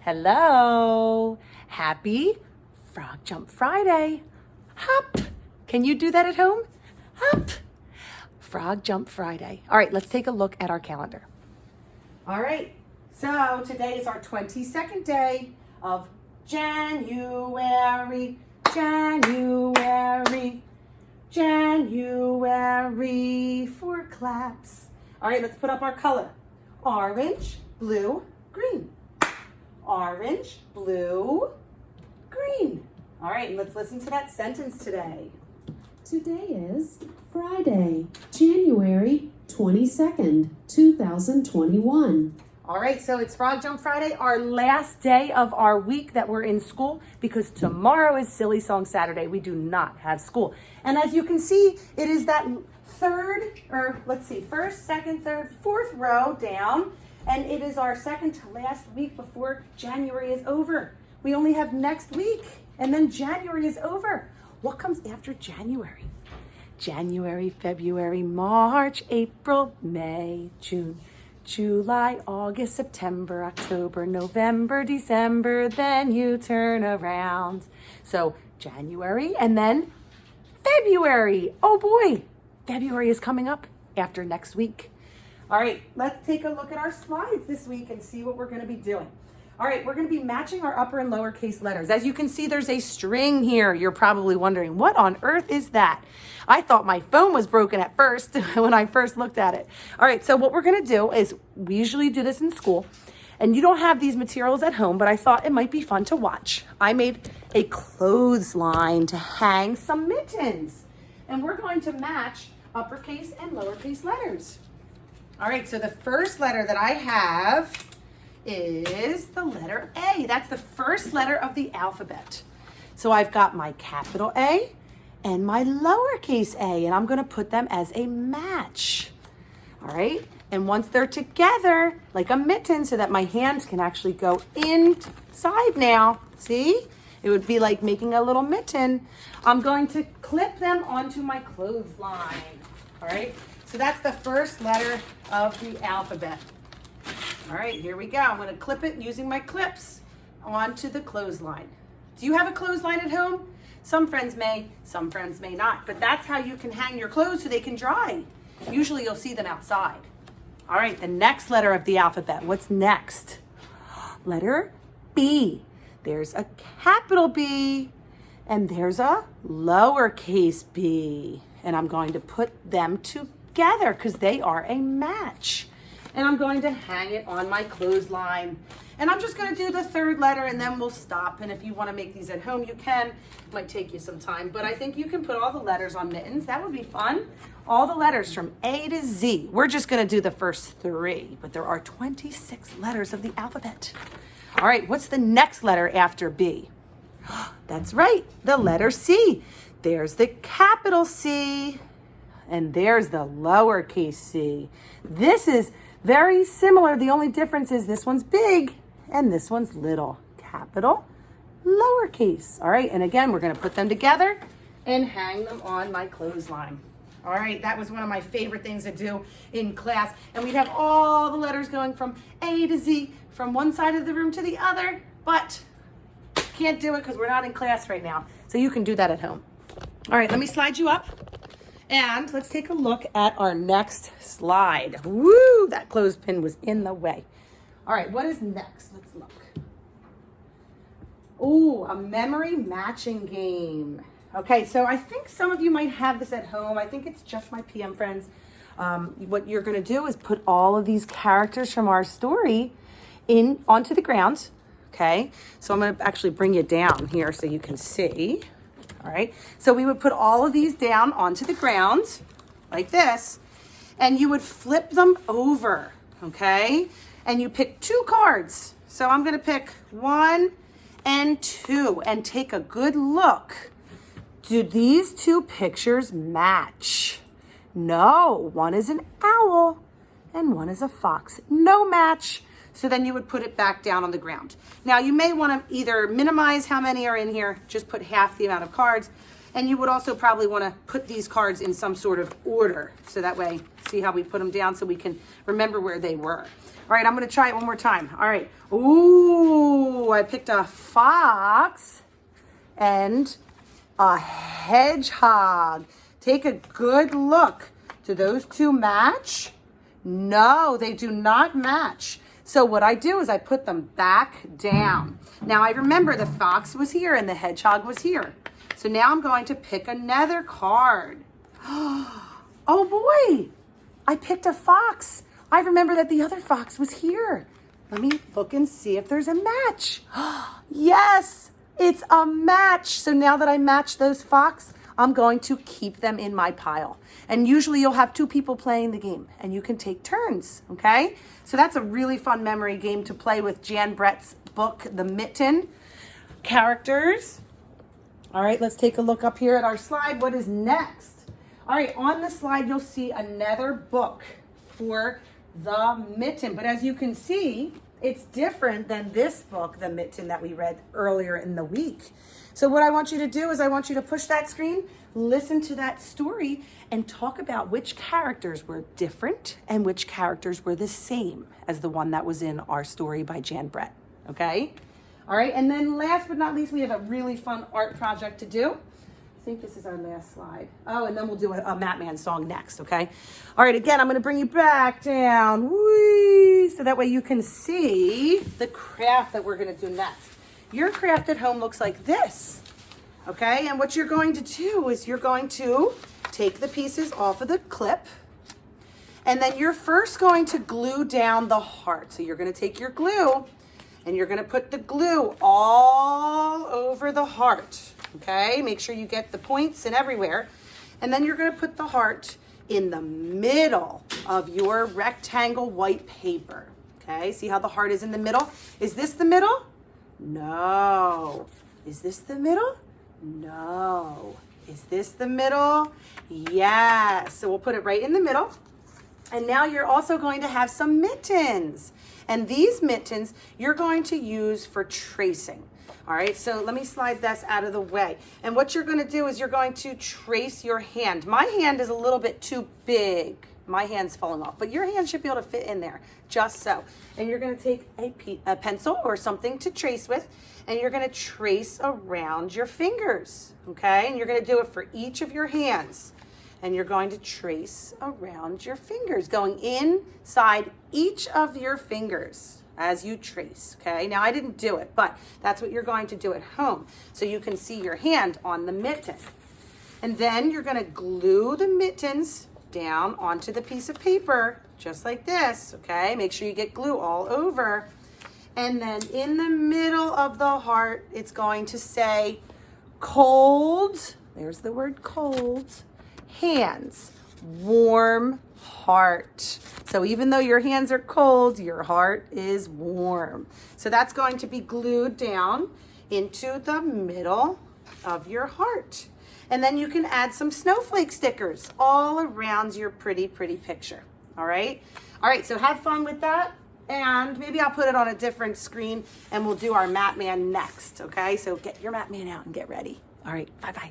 Hello. Happy Frog Jump Friday. Hop. Can you do that at home? Hop. Frog Jump Friday. All right, let's take a look at our calendar. All right, so today is our 22nd day of January. January, 4 claps. All right, let's put up our color. Orange, blue, green. Orange, blue, green. All right, and let's listen to that sentence today. Today is Friday, January 22nd, 2021. All right, so it's Frog Jump Friday, our last day of our week that we're in school, because tomorrow is Silly Song Saturday. We do not have school. And as you can see, it is that first, second, third, fourth row down. And it is our second to last week before January is over. We only have next week, and then January is over. What comes after January? January, February, March, April, May, June, July, August, September, October, November, December, then you turn around. So January and then February. Oh boy, February is coming up after next week. All right, let's take a look at our slides this week and see what we're going to be doing. All right, we're going to be matching our upper and lowercase letters. As you can see, there's a string here. You're probably wondering, what on earth is that? I thought my phone was broken at first when I first looked at it. All right, so what we're going to do is, we usually do this in school, and you don't have these materials at home, but I thought it might be fun to watch. I made a clothesline to hang some mittens, and we're going to match uppercase and lowercase letters. All right, so the first letter that I have is the letter A. That's the first letter of the alphabet. So I've got my capital A and my lowercase a, and I'm going to put them as a match. All right, and once they're together, like a mitten, so that my hands can actually go inside now. See? It would be like making a little mitten. I'm going to clip them onto my clothesline. All right, so that's the first letter of the alphabet. All right, here we go. I'm going to clip it using my clips onto the clothesline. Do you have a clothesline at home? Some friends may not, but that's how you can hang your clothes so they can dry. Usually you'll see them outside. All right, the next letter of the alphabet. What's next? Letter B. There's a capital B and there's a lowercase b. And I'm going to put them together because they are a match. And I'm going to hang it on my clothesline. And I'm just going to do the third letter and then we'll stop. And if you want to make these at home, you can. It might take you some time, but I think you can put all the letters on mittens. That would be fun. All the letters from A to Z. We're just going to do the first 3, but there are 26 letters of the alphabet. All right, what's the next letter after B? That's right, the letter C. There's the capital C and there's the lowercase c. This is very similar. The only difference is this one's big and this one's little. Capital, lowercase. All right, and again, we're going to put them together and hang them on my clothesline. All right, that was one of my favorite things to do in class. And we'd have all the letters going from A to Z, from one side of the room to the other, but can't do it because we're not in class right now. So you can do that at home. All right, let me slide you up. And let's take a look at our next slide. Woo, that clothespin was in the way. All right, what is next? Let's look. Oh, a memory matching game. Okay, so I think some of you might have this at home. I think it's just my PM friends. What you're going to do is put all of these characters from our story onto the ground. Okay, so I'm going to actually bring you down here so you can see. All right, so we would put all of these down onto the ground like this, and you would flip them over, okay? And you pick 2 cards. So I'm going to pick 1 and 2 and take a good look. Do these 2 pictures match? No, one is an owl and one is a fox. No match. So then you would put it back down on the ground. Now you may want to either minimize how many are in here, just put half the amount of cards. And you would also probably want to put these cards in some sort of order. So that way, see how we put them down so we can remember where they were. All right, I'm going to try it one more time. All right. Ooh, I picked a fox and a hedgehog. Take a good look. Do those two match? No, they do not match. So what I do is I put them back down. Now I remember the fox was here and the hedgehog was here. So now I'm going to pick another card. Oh boy, I picked a fox. I remember that the other fox was here. Let me look and see if there's a match. Yes, it's a match. So now that I matched those fox, I'm going to keep them in my pile. And usually you'll have two people playing the game and you can take turns, okay? So that's a really fun memory game to play with Jan Brett's book, The Mitten characters. All right, let's take a look up here at our slide. What is next? All right, on the slide, you'll see another book for The Mitten. But as you can see, it's different than this book, The Mitten, that we read earlier in the week. So what I want you to do is I want you to push that screen, listen to that story, and talk about which characters were different and which characters were the same as the one that was in our story by Jan Brett, okay? All right, and then last but not least, we have a really fun art project to do. I think this is our last slide. Oh, and then we'll do a Matman song next, okay? All right, again, I'm going to bring you back down. Whee! So that way you can see the craft that we're going to do next. Your craft at home looks like this, okay? And what you're going to do is you're going to take the pieces off of the clip, and then you're first going to glue down the heart. So you're going to take your glue, and you're going to put the glue all over the heart, okay? Make sure you get the points and everywhere. And then you're going to put the heart in the middle of your rectangle white paper, okay? See how the heart is in the middle? Is this the middle? No. Is this the middle? No. Is this the middle? Yes. So we'll put it right in the middle. And now you're also going to have some mittens. And these mittens you're going to use for tracing. All right, so let me slide this out of the way. And what you're going to do is you're going to trace your hand. My hand is a little bit too big. My hand's falling off, but your hand should be able to fit in there, just so. And you're going to take a pencil or something to trace with, and you're going to trace around your fingers, okay? And you're going to do it for each of your hands. And you're going to trace around your fingers, going inside each of your fingers as you trace, okay? Now, I didn't do it, but that's what you're going to do at home, so you can see your hand on the mitten. And then you're going to glue the mittens down onto the piece of paper, just like this, okay? Make sure you get glue all over. And then in the middle of the heart, it's going to say cold, there's the word cold, hands, warm heart. So even though your hands are cold, your heart is warm. So that's going to be glued down into the middle of your heart. And then you can add some snowflake stickers all around your pretty, pretty picture. All right? All right, so have fun with that. And maybe I'll put it on a different screen and we'll do our Matman next. Okay? So get your Matman out and get ready. All right, bye-bye.